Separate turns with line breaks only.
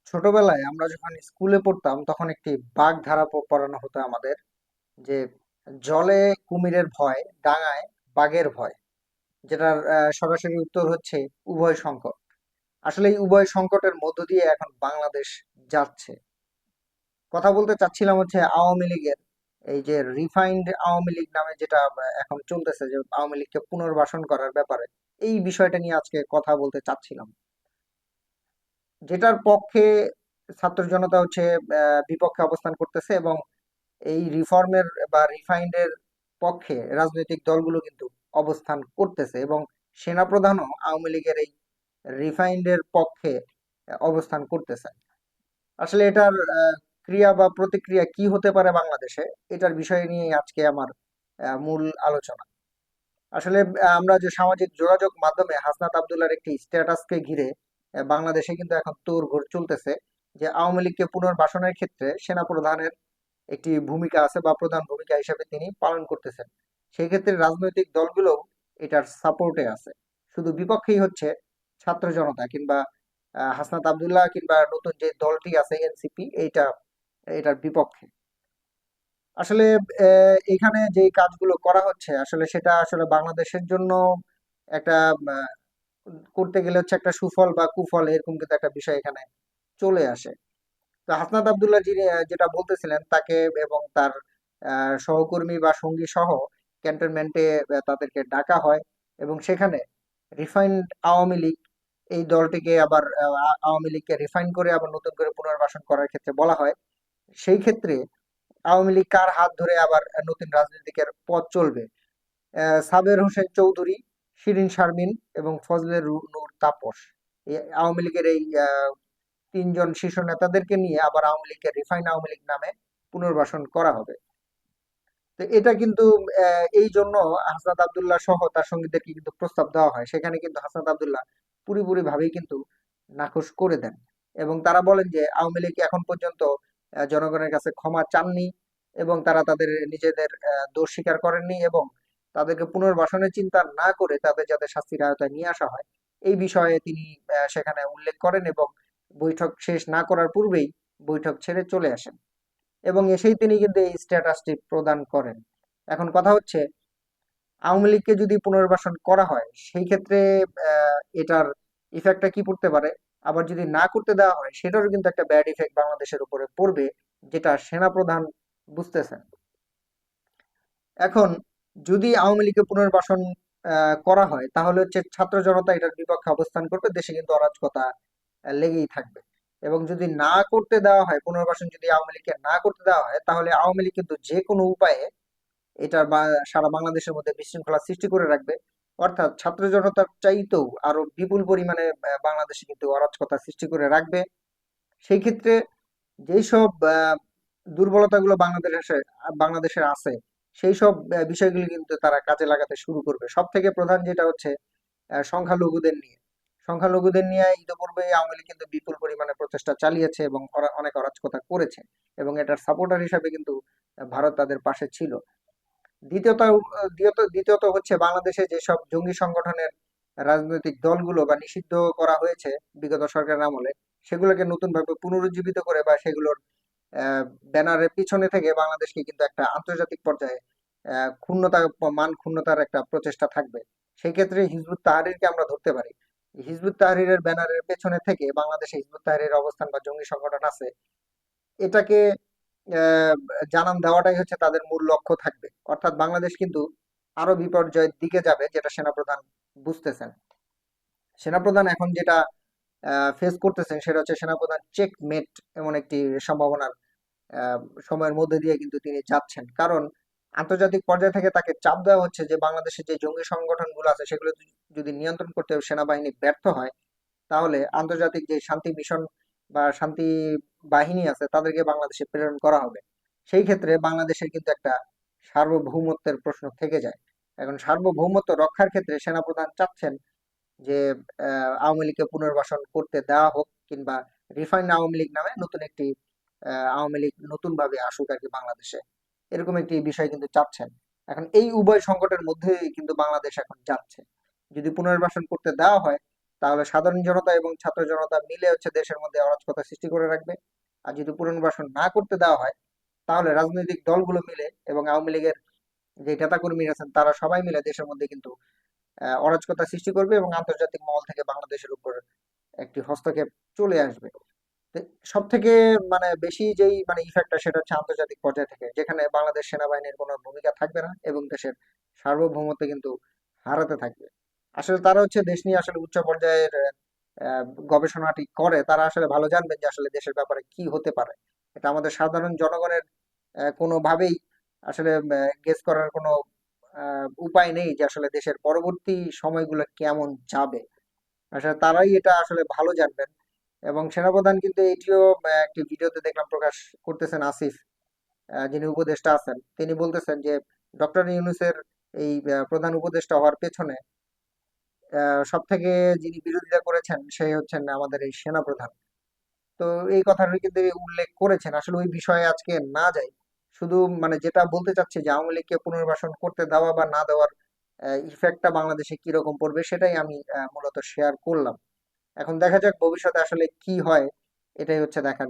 ছোটবেলায় আমরা যখন স্কুলে পড়তাম তখন একটি বাগধারা পড়ানো হতো আমাদের যে জলে কুমিরের ভয়, ডাঙায় বাঘের ভয়। যেটার সরাসরি উত্তর হচ্ছে উভয় সংকট। আসলে এই উভয় সংকটের মধ্য দিয়ে এখন বাংলাদেশ যাচ্ছে। কথা বলতে চাচ্ছিলাম হচ্ছে আওয়ামী লীগের এই যে রিফাইন্ড আওয়ামী লীগ নামে যেটা এখন চলতেছে, যে আওয়ামী লীগকে পুনর্বাসন করার ব্যাপারে এই বিষয়টা নিয়ে আজকে কথা বলতে চাচ্ছিলাম। যেটার পক্ষে ছাত্র জনতা হচ্ছে বিপক্ষে অবস্থান করতেছে, এবং এই রিফর্মের বা রিফাইন্ডের পক্ষে রাজনৈতিক দলগুলো কিন্তু অবস্থান করতেছে, এবং সেনাপ্রধানও আওয়ামী লীগের এই রিফাইন্ডের পক্ষে অবস্থান করতেছে। আসলে এটার ক্রিয়া বা প্রতিক্রিয়া কি হতে পারে বাংলাদেশে, এটার বিষয় নিয়ে আজকে আমার মূল আলোচনা। আসলে আমরা যে সামাজিক যোগাযোগ মাধ্যমে হাসনাত আব্দুল্লাহর একটি স্ট্যাটাসকে ঘিরে বাংলাদেশে কিন্তু এখন তোড়জোড় চলতেছে যে আওয়ামী লীগকে পুনর্বাসনের ক্ষেত্রে সেনাপ্রধানের একটি ভূমিকা আছে বা প্রধান ভূমিকা হিসেবে তিনি পালন করতেছেন। সেই ক্ষেত্রে রাজনৈতিক দলগুলো এটার সাপোর্টে আছে। শুধু বিপক্ষেই হচ্ছে ছাত্র জনতা কিংবা হাসনাত আব্দুল্লাহ কিংবা নতুন যে দলটি আছে এনসিপি, এটার বিপক্ষে। আসলে এখানে যে কাজগুলো করা হচ্ছে আসলে সেটা আসলে বাংলাদেশের জন্য একটা আহ, করতে গেলে হচ্ছে একটা সুফল বা কুফল, এরকম কিন্তু একটা বিষয় এখানে চলে আসে। তো হাসনাত আব্দুল্লাহ যিনি যেটা বলতেছিলেন তাকে এবং তার সহকর্মী বা সঙ্গী সহ ক্যান্টনমেন্টে তাদেরকে ডাকা হয়, এবং সেখানে রিফাইন্ড আওয়ামী লীগ এই দলটিকে আবার আওয়ামী লীগকে রিফাইন করে আবার নতুন করে পুনর্বাসন করার ক্ষেত্রে বলা হয়। সেই ক্ষেত্রে আওয়ামী লীগ কার হাত ধরে আবার নতুন রাজনীতিকের পথ চলবে, সাবের হোসেন চৌধুরী, শিরিন শারমিন এবং ফজলে নূর তাপস, এই আওয়ামী লীগের এই তিনজন শীর্ষ নেতাদেরকে নিয়ে আবার আওয়ামী লীগকে রিফাইন আওয়ামী লীগ নামে পুনর্বাসন করা হবে। তো এটা কিন্তু এই জন্য হাসনাত আব্দুল্লাহ সহ তার সঙ্গীদেরকে কিন্তু প্রস্তাব দেওয়া হয়। সেখানে কিন্তু হাসনাত আব্দুল্লাহ পুরোপুরি ভাবেই কিন্তু নাকচ করে দেন, এবং তারা বলেন যে আওয়ামী লীগ এখন পর্যন্ত জনগণের কাছে ক্ষমা চাননি, এবং তারা তাদের নিজেদের দোষ স্বীকার করেননি, এবং তাদেরকে পুনর্বাসনের চিন্তা না করে তাদের যাতে শাস্তির আওতায় নিয়ে আসা হয় এই বিষয়ে তিনি সেখানে উল্লেখ করেন, এবং বৈঠক শেষ না করার পূর্বেই বৈঠক ছেড়ে চলে আসেন, এবং এসেই তিনি কিন্তু এই স্ট্যাটাসটি প্রদান করেন। এখন কথা হচ্ছে আওয়ামী লীগকে যদি পুনর্বাসন করা হয় সেই ক্ষেত্রে এটার ইফেক্টটা কি পড়তে পারে, আবার যদি না করতে দেওয়া হয় সেটারও কিন্তু একটা ব্যাড ইফেক্ট বাংলাদেশের উপরে পড়বে, যেটা সেনাপ্রধান বুঝতেছেন। এখন যদি আওয়ামী লীগকে পুনর্বাসন করা হয় তাহলে হচ্ছে ছাত্র জনতা এটার বিপক্ষে অবস্থান করবে, দেশে কিন্তু অরাজকতা লেগেই থাকবে। এবং যদি না করতে দেওয়া হয় পুনর্বাসন, যদি আওয়ামী লীগকে না করতে দেওয়া হয় তাহলে আওয়ামী লীগ কিন্তু যে কোনো উপায়ে এটা সারা বাংলাদেশের মধ্যে বিশৃঙ্খলা সৃষ্টি করে রাখবে। অর্থাৎ ছাত্র জনতার চাইতেও আরো বিপুল পরিমাণে বাংলাদেশে কিন্তু অরাজকতা সৃষ্টি করে রাখবে। সেই ক্ষেত্রে যেই সব দুর্বলতাগুলো বাংলাদেশের আছে সেই সব বিষয়গুলো কিন্তু তারা কাজে লাগাতে শুরু করবে। সব থেকে প্রধান যেটা হচ্ছে সংখ্যালঘুদের নিয়ে। সংখ্যালঘুদের নিয়ে ইতিপূর্বে আওয়ামী লীগ কিন্তু বিপুল পরিমাণে প্রচেষ্টা চালিয়েছে এবং অনেক অরাজকতা করেছে, এবং এটার সাপোর্টার হিসাবে কিন্তু ভারত তাদের পাশে ছিল। দ্বিতীয়ত দ্বিতীয়ত হচ্ছে বাংলাদেশে যেসব জঙ্গি সংগঠনের রাজনৈতিক দলগুলো বা নিষিদ্ধ করা হয়েছে বিগত সরকারের আমলে, সেগুলোকে নতুন ভাবে পুনরুজ্জীবিত করে বা সেগুলোর ব্যানারের পিছনে থেকে বাংলাদেশকে কিন্তু একটা আন্তর্জাতিক পর্যায়ে ক্ষুণ্ণতা মান ক্ষুণ্ণতার একটা প্রচেষ্টা থাকবে। সেই ক্ষেত্রে হিজবুত তাহরিরকে আমরা ধরতে পারি। হিজবুত তাহরিরের ব্যানারের পেছনে থেকে বাংলাদেশে হিজবুত তাহরিরের অবস্থান বা জঙ্গি সংগঠন আছে, এটাকে আহ, জানান দেওয়াটাই হচ্ছে তাদের মূল লক্ষ্য থাকবে। অর্থাৎ বাংলাদেশ কিন্তু আরো বিপর্যয়ের দিকে যাবে, যেটা সেনাপ্রধান বুঝতেছেন। সেনাপ্রধান এখন যেটা ফেস করতেছেন সেটা হচ্ছে সেনাপ্রধান চেকমেট এমন একটি সম্ভাবনার আহ, সময়ের মধ্যে দিয়ে কিন্তু তিনি যাচ্ছেন। কারণ আন্তর্জাতিক পর্যায় থেকে তাকে চাপ দেওয়া হচ্ছে যে বাংলাদেশে যে জঙ্গি সংগঠনগুলো আছে সেগুলো যদি নিয়ন্ত্রণ করতে সেনাবাহিনী ব্যর্থ হয় তাহলে আন্তর্জাতিক যে শান্তি মিশন বা শান্তি বাহিনী আছে তাদেরকে বাংলাদেশে প্রেরণ করা হবে। সেই ক্ষেত্রে বাংলাদেশের কিন্তু একটা সার্বভৌমত্বের প্রশ্ন থেকে যায়। এখন সার্বভৌমত্ব রক্ষার ক্ষেত্রে সেনাপ্রধান চাচ্ছেন যে আওয়ামী লীগকে পুনর্বাসন করতে দেওয়া হোক, কিংবা রিফাইন্ড আওয়ামী লীগ নামে নতুন একটি আওয়ামী লীগ নতুন ভাবে আসুক আর কি বাংলাদেশে, এরকম একটি বিষয় কিন্তু চাচ্ছেন। এখন এই উভয় সংকটের মধ্যে কিন্তু বাংলাদেশ এখন যাচ্ছে। যদি পুনর্বাসন করতে দেওয়া হয় তাহলে সাধারণ জনতা এবং ছাত্র জনতা মিলে হচ্ছে দেশের মধ্যে অরাজকতা সৃষ্টি করে রাখবে। আর যদি পুনর্বাসন না করতে দেওয়া হয়, তাহলে রাজনৈতিক দলগুলো মিলে এবং আওয়ামী লীগের যে নেতাকর্মী আছেন তারা সবাই মিলে দেশের মধ্যে কিন্তু অরাজকতা সৃষ্টি করবে এবং আন্তর্জাতিক মহল থেকে বাংলাদেশের উপর একটি হস্তক্ষেপ চলে আসবে। সব থেকে মানে বেশি যেই মানে ইফেক্টটা সেটা হচ্ছে আন্তর্জাতিক পর্যায় থেকে, যেখানে বাংলাদেশ সেনাবাহিনীর কোনো ভূমিকা থাকবে না এবং দেশের সার্বভৌমত্ব কিন্তু হারাতে থাকবে। আসলে তারা হচ্ছে দেশ নিয়ে আসলে উচ্চ পর্যায়ের আহ, গবেষণাটি করে, তারা আসলে ভালো জানবেন যে আসলে দেশের ব্যাপারে কি হতে পারে। এটা আমাদের সাধারণ জনগণের কোনোভাবেই আসলে গেস করার কোনো উপায় নেই যে আসলে দেশের পরবর্তী সময়গুলো কেমন যাবে। আসলে তারাই এটা আসলে ভালো জানবেন। এবং সেনাপ্রধান কিন্তু এটিও একটি ভিডিওতে দেখলাম প্রকাশ করতেছেন আসিফ, যিনি উপদেষ্টা আছেন, তিনি বলতেছেন যে ডক্টর ইউনূসের এই প্রধান উপদেষ্টা হওয়ার পেছনে সব থেকে যিনি বিরোধিতা করেছেন সেই হচ্ছেন আমাদের এই সেনাপ্রধান। তো এই কথাটা কিন্তু উল্লেখ করেছেন। আসলে ওই বিষয়ে আজকে না যাই, শুধু মানে যেটা বলতে চাচ্ছি যে আওয়ামী লীগকে পুনর্বাসন করতে দেওয়া বা না দেওয়ার ইফেক্টটা বাংলাদেশে কিরকম পড়বে সেটাই আমি মূলত শেয়ার করলাম। এখন দেখা যাক ভবিষ্যতে আসলে কি হয়, এটাই হচ্ছে দেখার